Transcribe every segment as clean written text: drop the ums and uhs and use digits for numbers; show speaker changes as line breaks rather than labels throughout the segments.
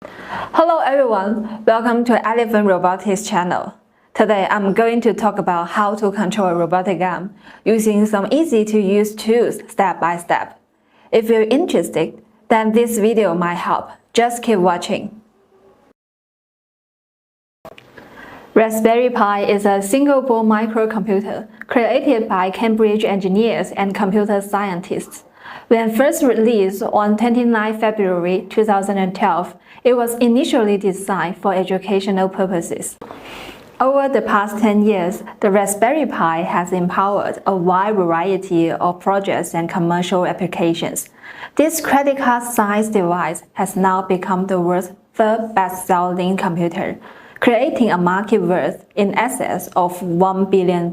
Hello everyone, welcome to Elephant Robotics channel. Today I'm going to talk about how to control a robotic arm using some easy to use tools step by step. If you're interested, then this video might help. Just keep watching. Raspberry Pi is a single-board microcomputer created by Cambridge engineers and computer scientists. When first released on 29 February 2012, it was initially designed for educational purposes. Over the past 10 years, the Raspberry Pi has empowered a wide variety of projects and commercial applications. This credit card-sized device has now become the world's third best-selling computer, creating a market worth in excess of $1 billion.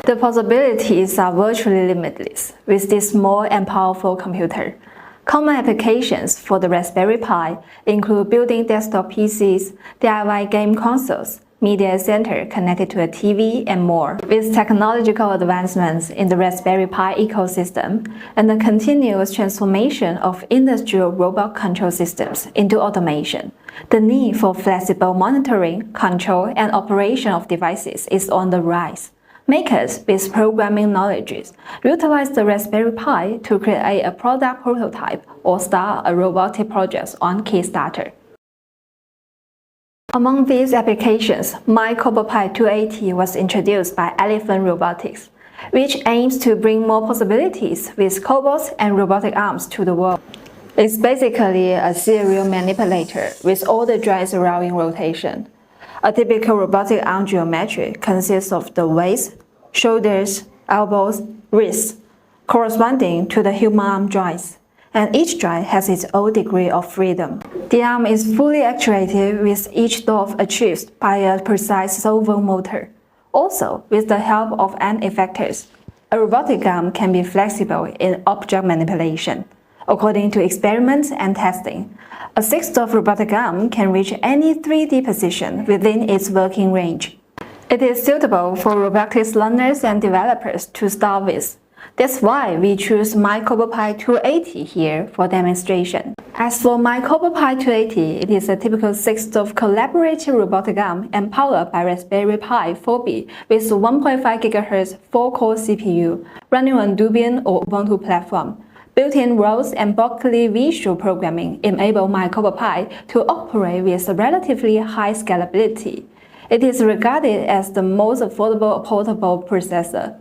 The possibilities are virtually limitless with this small and powerful computer. Common applications for the Raspberry Pi include building desktop PCs, DIY game consoles, media center connected to a TV, and more. With technological advancements in the Raspberry Pi ecosystem and the continuous transformation of industrial robot control systems into automation, the need for flexible monitoring, control, and operation of devices is on the rise. Makers with programming knowledge utilize the Raspberry Pi to create a product prototype or start a robotic project on Kickstarter. Among these applications, myCobot-Pi 280 was introduced by Elephant Robotics, which aims to bring more possibilities with cobots and robotic arms to the world. It's basically a serial manipulator with all the joints around in rotation. A typical robotic arm geometry consists of the waist, shoulders, elbows, wrists, corresponding to the human arm joints, and each joint has its own degree of freedom. The arm is fully actuated with each thought achieved by a precise servo motor. Also, with the help of end effectors, a robotic arm can be flexible in object manipulation. According to experiments and testing, a 6-thought robotic arm can reach any 3D position within its working range. It is suitable for robotics learners and developers to start with. That's why we choose myCobot-Pi 280 here for demonstration. As for myCobot-Pi 280, it is a typical 6-thought collaborative robotic arm and powered by Raspberry Pi 4B with 1.5 GHz 4-core CPU running on Debian or Ubuntu platform. Built-in roles and Berkeley visual programming enable myCobot-Pi to operate with a relatively high scalability. It is regarded as the most affordable portable processor.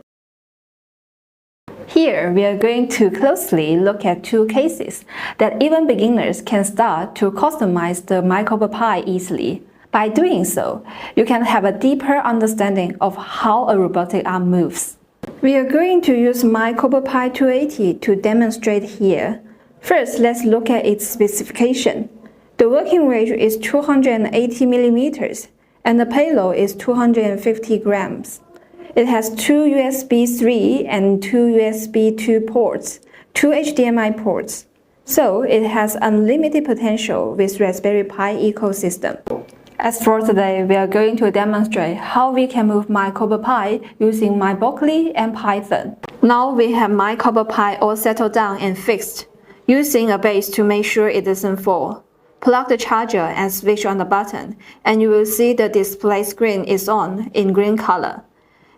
Here, we are going to closely look at two cases that even beginners can start to customize the myCobot-Pi easily. By doing so, you can have a deeper understanding of how a robotic arm moves. We are going to use myCobot-Pi 280 to demonstrate here. First, let's look at its specification. The working range is 280 mm and the payload is 250 grams. It has two USB 3 and two USB 2 ports, two HDMI ports. So it has unlimited potential with Raspberry Pi ecosystem. As for today, we are going to demonstrate how we can move myCobot-Pi using myBerkeley and Python. Now we have myCobot-Pi all settled down and fixed, using a base to make sure it doesn't fall. Plug the charger and switch on the button, and you will see the display screen is on in green color.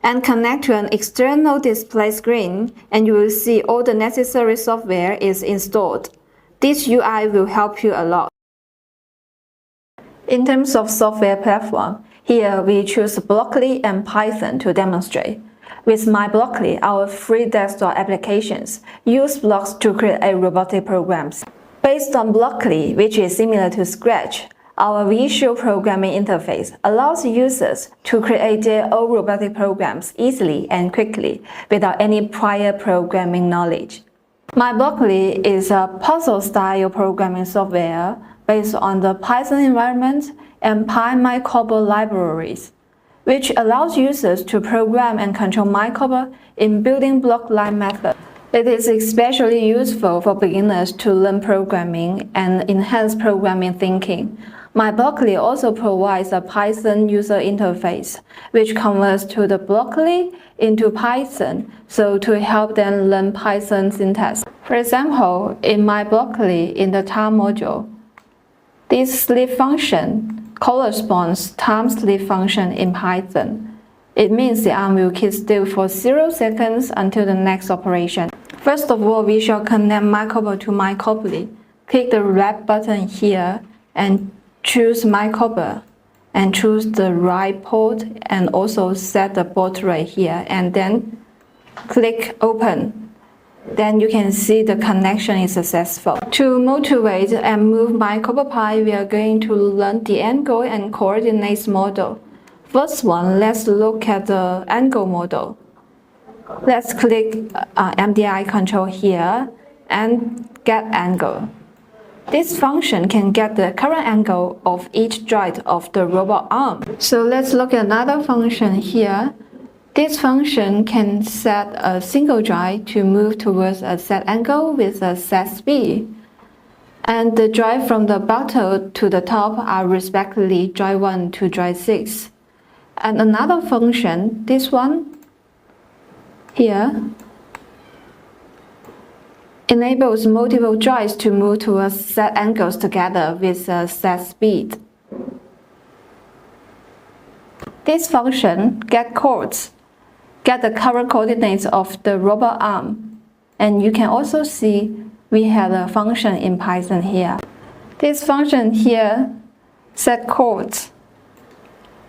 And connect to an external display screen, and you will see all the necessary software is installed. This UI will help you a lot. In terms of software platform, here we choose Berkeley and Python to demonstrate. With myBerkeley, our free desktop applications use blocks to create robotic programs. Based on Berkeley, which is similar to Scratch, our visual programming interface allows users to create their own robotic programs easily and quickly without any prior programming knowledge. myBerkeley is a puzzle-style programming software based on the Python environment and myCobot libraries, which allows users to program and control myCobot in building block-like method. It is especially useful for beginners to learn programming and enhance programming thinking. myBerkeley also provides a Python user interface, which converts to the Berkeley into Python, so to help them learn Python syntax. For example, in myBerkeley, in the tar module, This sleep function corresponds time sleep function in Python. It means the arm will keep still for 0 seconds until the next operation. First of all, we shall connect myCobot to myCobot. Click the red button here and choose myCobot and choose the right port and also set the port rate here and then click open. Then you can see the connection is successful. To motivate and move myCobot-Pi, we are going to learn the angle and coordinates model. First one, let's look at the angle model. Let's click MDI control here and get angle. This function can get the current angle of each joint of the robot arm. So let's look at another function here. This function can set a single joint to move towards a set angle with a set speed. And the joint from the bottom to the top are respectively joint 1 to joint 6. And another function, this one here, enables multiple joints to move towards set angles together with a set speed. This function get the current coordinates of the robot arm. And you can also see we have a function in Python here. This function here, set chords,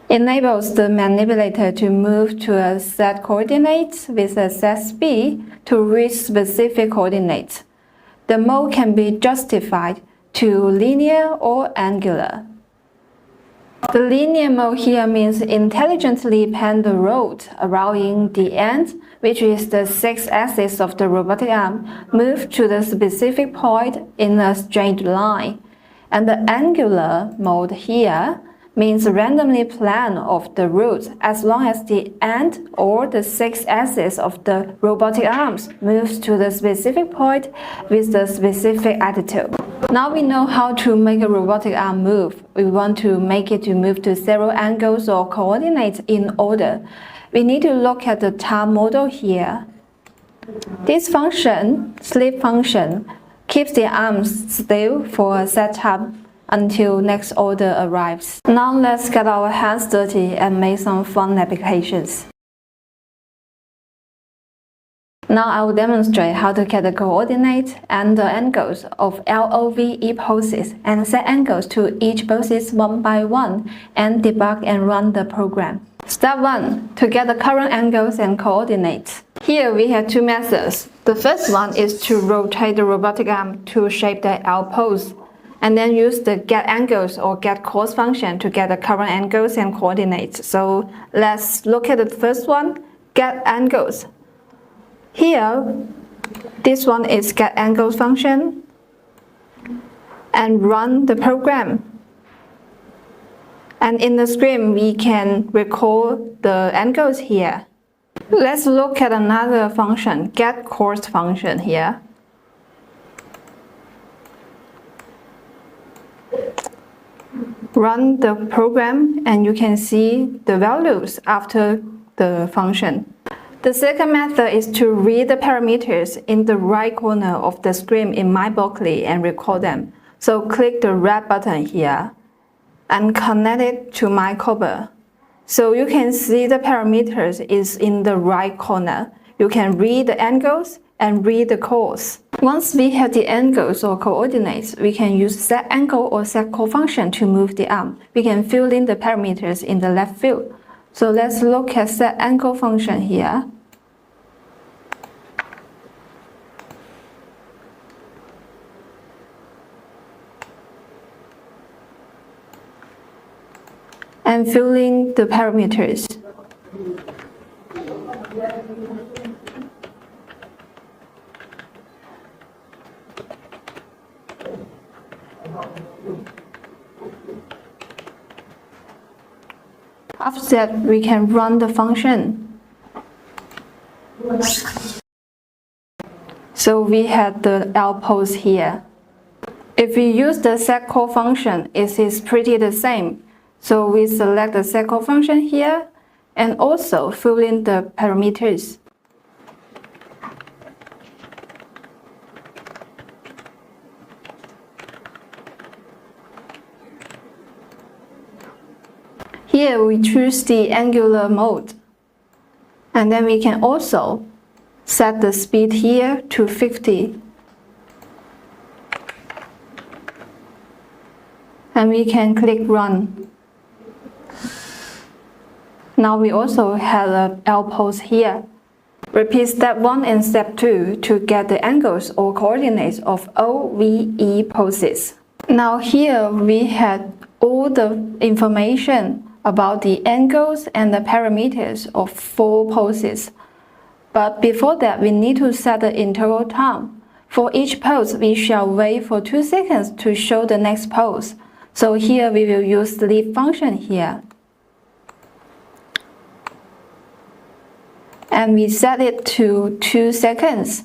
enables the manipulator to move to a set coordinates with a set speed to reach specific coordinates. The mode can be justified to linear or angular. The linear mode here means intelligently pan the road, allowing the end, which is the 6-axis of the robotic arm, move to the specific point in a straight line. And the angular mode here means randomly plan of the route as long as the end or the 6-axis of the robotic arms moves to the specific point with the specific attitude. Now we know how to make a robotic arm move. We want to make it to move to several angles or coordinates in order. We need to look at the time model here. This function, sleep function, keeps the arms still for a set time until next order arrives. Now let's get our hands dirty and make some fun applications. Now I will demonstrate how to get the coordinates and the angles of LOVE poses and set angles to each poses one by one and debug and run the program. Step 1. To get the current angles and coordinates. Here we have two methods. The first one is to rotate the robotic arm to shape the L pose, and then use the get angles or get chords function to get the current angles and coordinates. So let's look at the first one, get angles. Here, this one is get angles function, and run the program. And in the screen, we can record the angles here. Let's look at another function, get chords function here. Run the program and you can see the values after the function. The second method is to read the parameters in the right corner of the screen in myBroccoli and record them. So click the red button here and connect it to myCobot. So you can see the parameters is in the right corner. You can read the angles and read the chords. Once we have the angles or coordinates, we can use set angle or set chord function to move the arm. We can fill in the parameters in the left field. So let's look at set angle function here. And fill in the parameters. After that, we can run the function. So we have the L pose here. If we use the set chord function, it is pretty the same. So we select the set chord function here and also fill in the parameters. Here we choose the angular mode. And then we can also set the speed here to 50. And we can click run. Now we also have an L pose here. Repeat step 1 and step 2 to get the angles or coordinates of O, V, E poses. Now here we had all the information about the angles and the parameters of 4 poses. But before that, we need to set the interval time. For each pose, we shall wait for 2 seconds to show the next pose. So here we will use the leave function here. And we set it to 2 seconds.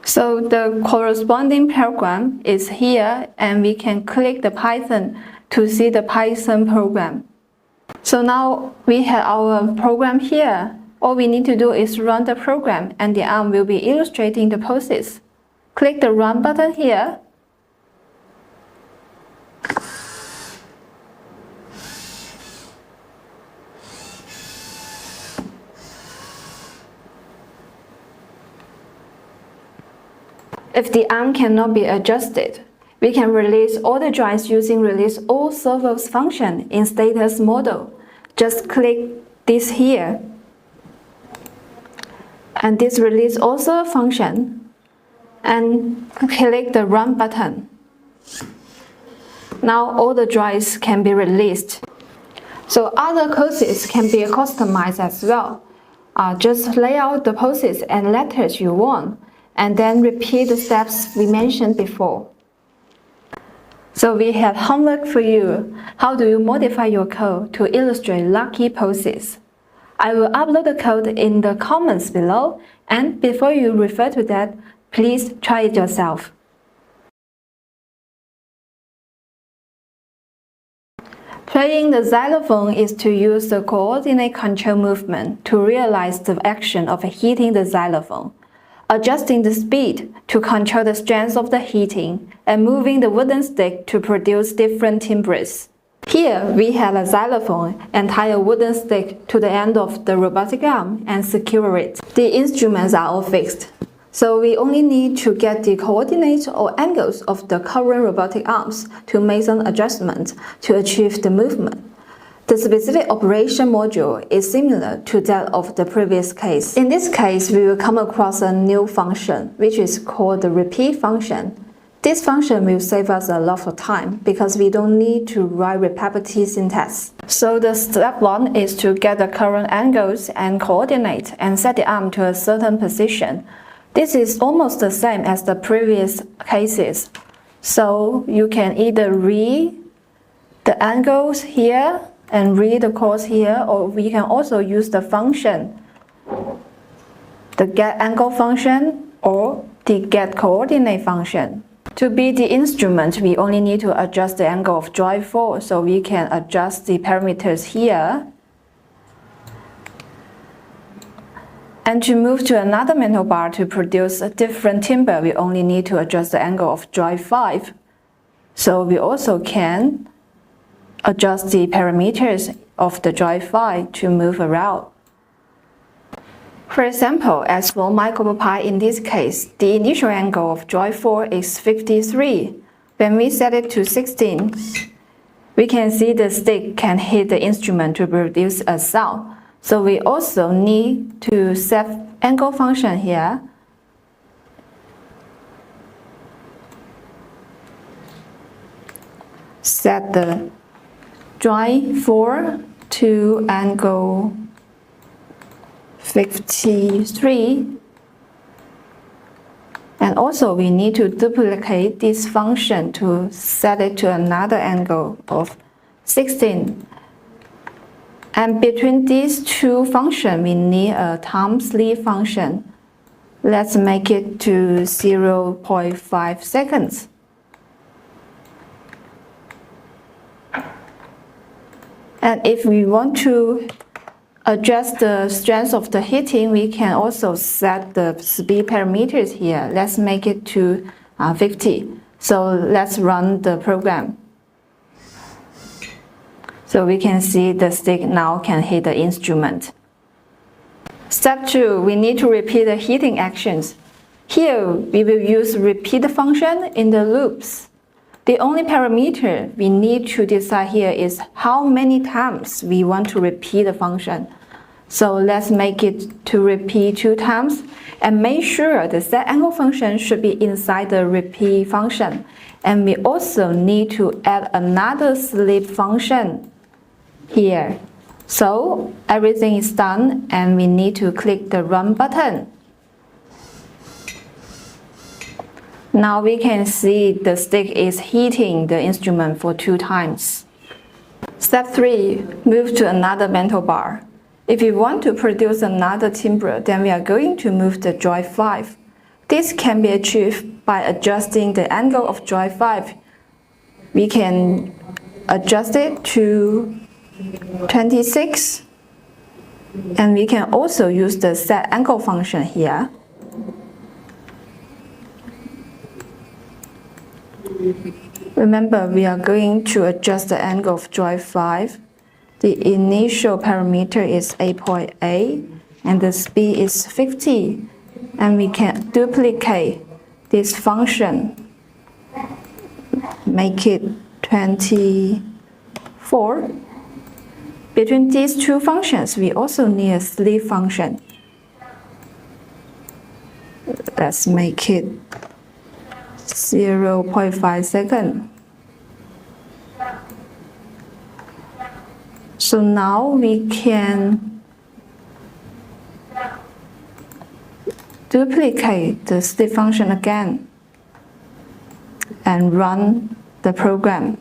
So the corresponding program is here, and we can click the Python to see the Python program. So now we have our program here. All we need to do is run the program, and the arm will be illustrating the poses. Click the run button here. If the arm cannot be adjusted, we can release all the joints using release all servos function in status model. Just click this here. And this release all servo function, and click the run button. Now all the joints can be released. So other poses can be customized as well. Just lay out the poses and letters you want, and then repeat the steps we mentioned before. So we have homework for you. How do you modify your code to illustrate lucky poses? I will upload the code in the comments below, and before you refer to that, please try it yourself. Playing the xylophone is to use the coordinate control movement to realize the action of hitting the xylophone, adjusting the speed to control the strength of the hitting, and moving the wooden stick to produce different timbres. Here we have a xylophone and tie a wooden stick to the end of the robotic arm and secure it. The instruments are all fixed, so we only need to get the coordinates or angles of the current robotic arms to make some adjustments to achieve the movement. The specific operation module is similar to that of the previous case. In this case, we will come across a new function, which is called the repeat function. This function will save us a lot of time because we don't need to write repetitive syntax. So the step 1 is to get the current angles and coordinates and set the arm to a certain position. This is almost the same as the previous cases. So you can either read the angles here and read the course here, or we can also use the function, the get angle function or the get coordinate function. To be the instrument, we only need to adjust the angle of drive 4, so we can adjust the parameters here. And to move to another mental bar to produce a different timbre, we only need to adjust the angle of drive 5. So we also can adjust the parameters of the drive 5 to move around. For example, as for myCobot-Pi in this case, the initial angle of drive 4 is 53. When we set it to 16, we can see the stick can hit the instrument to produce a sound. So we also need to set angle function here. Set the drive 4 to angle 53, and also we need to duplicate this function to set it to another angle of 16. And between these two functions, we need a time sleep function. Let's make it to 0.5 seconds. And if we want to adjust the strength of the heating, we can also set the speed parameters here. Let's make it to 50. So let's run the program. So we can see the stick now can hit the instrument. Step 2, we need to repeat the heating actions. Here, we will use repeat function in the loops. The only parameter we need to decide here is how many times we want to repeat the function. So let's make it to repeat 2 times and make sure the set angle function should be inside the repeat function. And we also need to add another sleep function here. So everything is done and we need to click the run button. Now we can see the stick is heating the instrument for 2 times. Step 3, move to another metal bar. If you want to produce another timbre, then we are going to move the joint 5. This can be achieved by adjusting the angle of joint 5. We can adjust it to 26, and we can also use the set angle function here. Remember, we are going to adjust the angle of joint 5. The initial parameter is 8.8 and the speed is 50, and we can duplicate this function, make it 24. Between these 2 functions, we also need a sleep function. Let's make it 0.5 seconds. So now we can duplicate the sleep function again and run the program.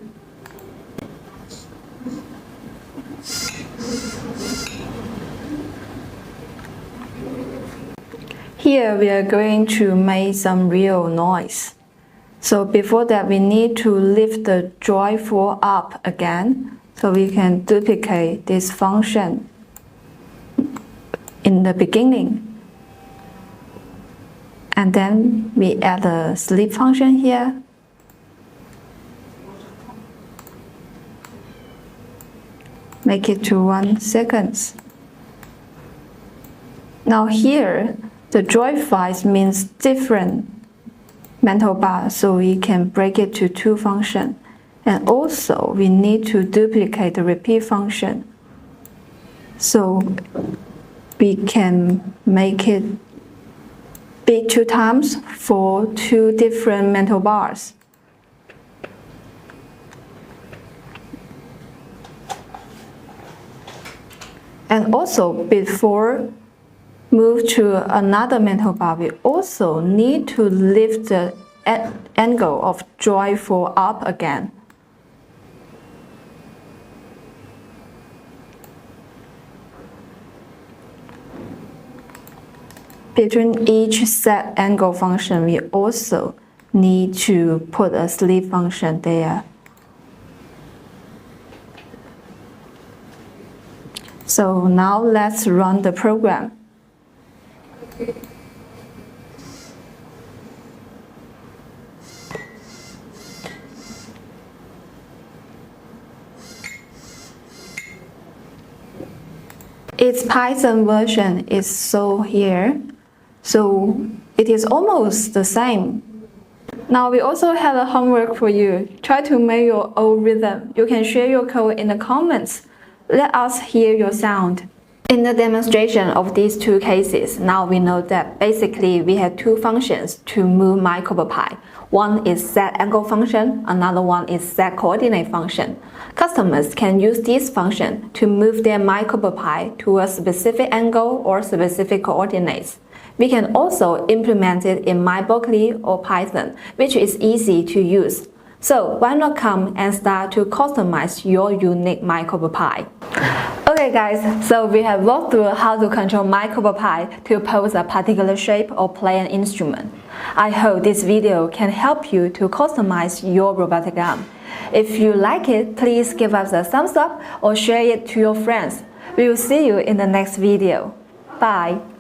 Here we are going to make some real noise. So before that, we need to lift the joint 4 up again, so we can duplicate this function in the beginning. And then we add a sleep function here. Make it to 1 second. Now here, the joint 5 means different metal bar, so we can break it to 2 functions. And also, we need to duplicate the repeat function. So we can make it beat 2 times for 2 different metal bars. And also, before move to another metal bar, we also need to lift the angle of joint 4 up again. Between each set angle function, we also need to put a sleep function there. So now let's run the program. Its Python version is so here. So it is almost the same. Now we also have a homework for you. Try to make your own rhythm. You can share your code in the comments. Let us hear your sound. In the demonstration of these 2 cases, now we know that basically we have 2 functions to move myCobot-Pi. One is set angle function, another one is set coordinate function. Customers can use this function to move their myCobot-Pi to a specific angle or specific coordinates. We can also implement it in myBlockly or Python, which is easy to use. So why not come and start to customize your unique myCobot-Pi? Okay, Okay guys, so we have walked through how to control myCobot-Pi to pose a particular shape or play an instrument. I hope this video can help you to customize your robotic arm. If you like it, please give us a thumbs up or share it to your friends. We will see you in the next video. Bye!